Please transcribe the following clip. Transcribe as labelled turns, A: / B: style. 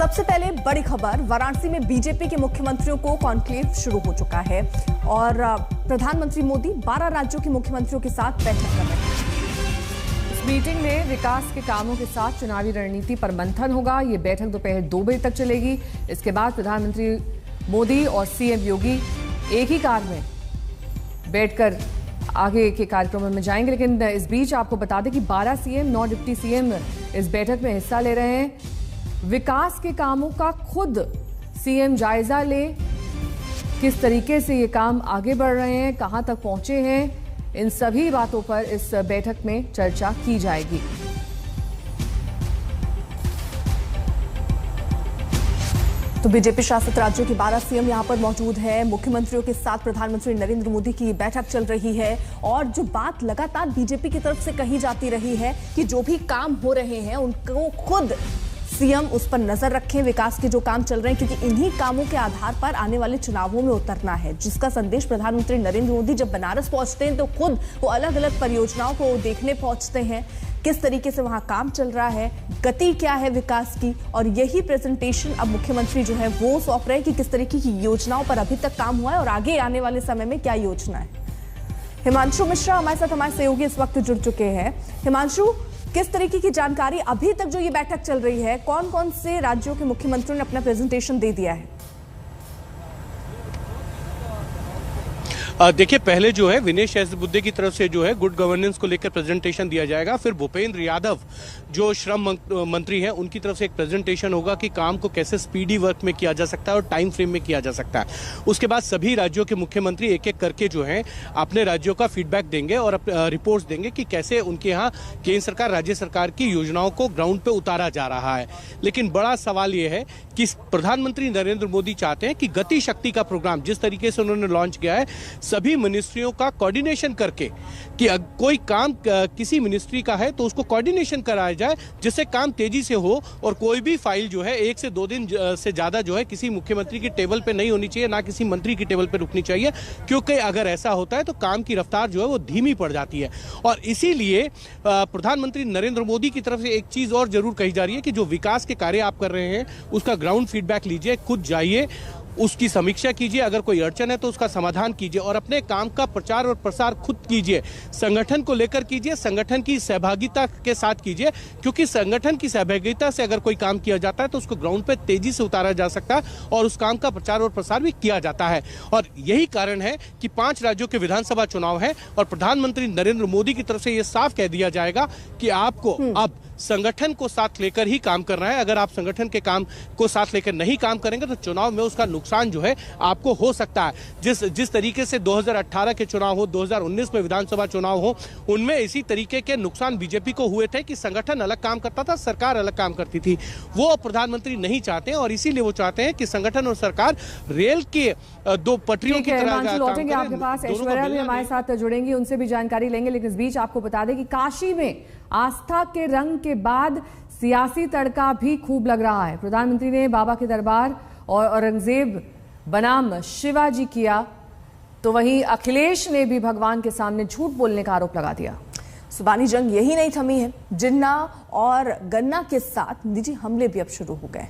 A: सबसे पहले बड़ी खबर, वाराणसी में बीजेपी के मुख्यमंत्रियों को कॉन्क्लेव शुरू हो चुका है और प्रधानमंत्री मोदी 12 राज्यों के मुख्यमंत्रियों के साथ बैठक कर रहे हैं।
B: इस मीटिंग में विकास के कामों के साथ चुनावी रणनीति पर मंथन होगा। ये बैठक दोपहर 2 बजे तक चलेगी। इसके बाद प्रधानमंत्री मोदी और सीएम योगी एक ही कार में बैठकर आगे के कार्यक्रमों में जाएंगे। लेकिन इस बीच आपको बता दें कि 12 सीएम 9 डिप्टी सीएम इस बैठक में हिस्सा ले रहे हैं। विकास के कामों का खुद सीएम जायजा ले, किस तरीके से ये काम आगे बढ़ रहे हैं, कहां तक पहुंचे हैं, इन सभी बातों पर इस बैठक में चर्चा की जाएगी।
A: तो बीजेपी शासित राज्यों के 12 सीएम यहां पर मौजूद हैं। मुख्यमंत्रियों के साथ प्रधानमंत्री नरेंद्र मोदी की बैठक चल रही है और जो बात लगातार बीजेपी की तरफ से कही जाती रही है कि जो भी काम हो रहे हैं उनको खुद सीएम उस पर नजर रखें, विकास के जो काम चल रहे हैं, क्योंकि इन्हीं कामों के आधार पर आने वाले चुनावों में उतरना है, जिसका संदेश प्रधानमंत्री नरेंद्र मोदी जब बनारस पहुंचते हैं तो खुद वो अलग अलग परियोजनाओं को देखने पहुंचते हैं, किस तरीके से वहां काम चल रहा है, गति क्या है विकास की, और यही प्रेजेंटेशन अब मुख्यमंत्री जो है वो सौंप रहे हैं कि किस तरीके की योजनाओं पर अभी तक काम हुआ है और आगे आने वाले समय में क्या योजना है। हिमांशु मिश्रा हमारे साथ, हमारे सहयोगी इस वक्त जुड़ चुके हैं। हिमांशु, किस तरीके की जानकारी अभी तक जो ये बैठक चल रही है, कौन कौन से राज्यों के मुख्यमंत्रियों ने अपना प्रेजेंटेशन दे दिया है?
C: देखिए, पहले जो है विनय सहस्त्रबुद्धे की तरफ से जो है गुड गवर्नेंस को लेकर प्रेजेंटेशन दिया जाएगा। फिर भूपेंद्र यादव जो श्रम मंत्री हैं उनकी तरफ से एक प्रेजेंटेशन होगा कि काम को कैसे स्पीडी वर्क में किया जा सकता है और टाइम फ्रेम में किया जा सकता है। उसके बाद सभी राज्यों के मुख्यमंत्री एक एक करके जो है अपने राज्यों का फीडबैक देंगे और रिपोर्ट्स देंगे कि कैसे उनके यहाँ केंद्र सरकार राज्य सरकार की योजनाओं को ग्राउंड पे उतारा जा रहा है। लेकिन बड़ा सवाल यह है कि प्रधानमंत्री नरेंद्र मोदी चाहते हैं कि गति शक्ति का प्रोग्राम जिस तरीके से उन्होंने लॉन्च किया है, सभी मिनिस्ट्रियों का कोऑर्डिनेशन करके कि कोई काम किसी मिनिस्ट्री का है तो उसको कोऑर्डिनेशन कराया जाए, जिससे काम तेजी से हो और कोई भी फाइल जो है 1 से 2 दिन से ज्यादा जो है किसी मुख्यमंत्री की टेबल पे नहीं होनी चाहिए, ना किसी मंत्री की टेबल पे रुकनी चाहिए, क्योंकि अगर ऐसा होता है तो काम की रफ्तार जो है वो धीमी पड़ जाती है। और इसीलिए प्रधानमंत्री नरेंद्र मोदी की तरफ से एक चीज और जरूर कही जा रही है कि जो विकास के कार्य आप कर रहे हैं उसका ग्राउंड फीडबैक लीजिए, खुद जाइए, उसकी समीक्षा कीजिए, अगर कोई अड़चन है तो उसका समाधान कीजिए और अपने काम का प्रचार और प्रसार खुद कीजिए, संगठन को लेकर कीजिए, संगठन की सहभागिता के साथ कीजिए, क्योंकि संगठन की सहभागिता से अगर कोई काम किया जाता है तो उसको ग्राउंड पे तेजी से उतारा जा सकता है और उस काम का प्रचार और प्रसार भी किया जाता है। और यही कारण है कि 5 राज्यों के विधानसभा चुनाव है और प्रधानमंत्री नरेंद्र मोदी की तरफ से यह साफ कह दिया जाएगा कि आपको अब संगठन को साथ लेकर ही काम करना है। अगर आप संगठन के काम को साथ लेकर नहीं काम करेंगे तो चुनाव में उसका नुकसान जो है आपको हो सकता है। जिस तरीके से 2018 के चुनाव हो, 2019 में विधानसभा चुनाव हो, उनमें इसी तरीके के नुकसान बीजेपी को हुए थे कि संगठन अलग काम करता था, सरकार अलग काम करती थी। वो प्रधानमंत्री नहीं चाहते हैं और इसीलिए वो चाहते हैं कि संगठन और सरकार रेल के 2 पटरियों की तरह
B: लौटेंगे आपके पास। ऐश्वर्या भी हमारे साथ जुड़ेंगी, उनसे भी जानकारी लेंगे। लेकिन इस बीच आपको बता दें कि काशी में आस्था के रंग के बाद सियासी तड़का भी खूब लग रहा है। प्रधानमंत्री ने बाबा के दरबार और औरंगजेब बनाम शिवाजी किया, तो वहीं अखिलेश ने भी भगवान के सामने झूठ बोलने का आरोप लगा दिया।
A: सुबानी जंग यही नहीं थमी है, जिन्ना और गन्ना के साथ निजी हमले भी अब शुरू हो गए।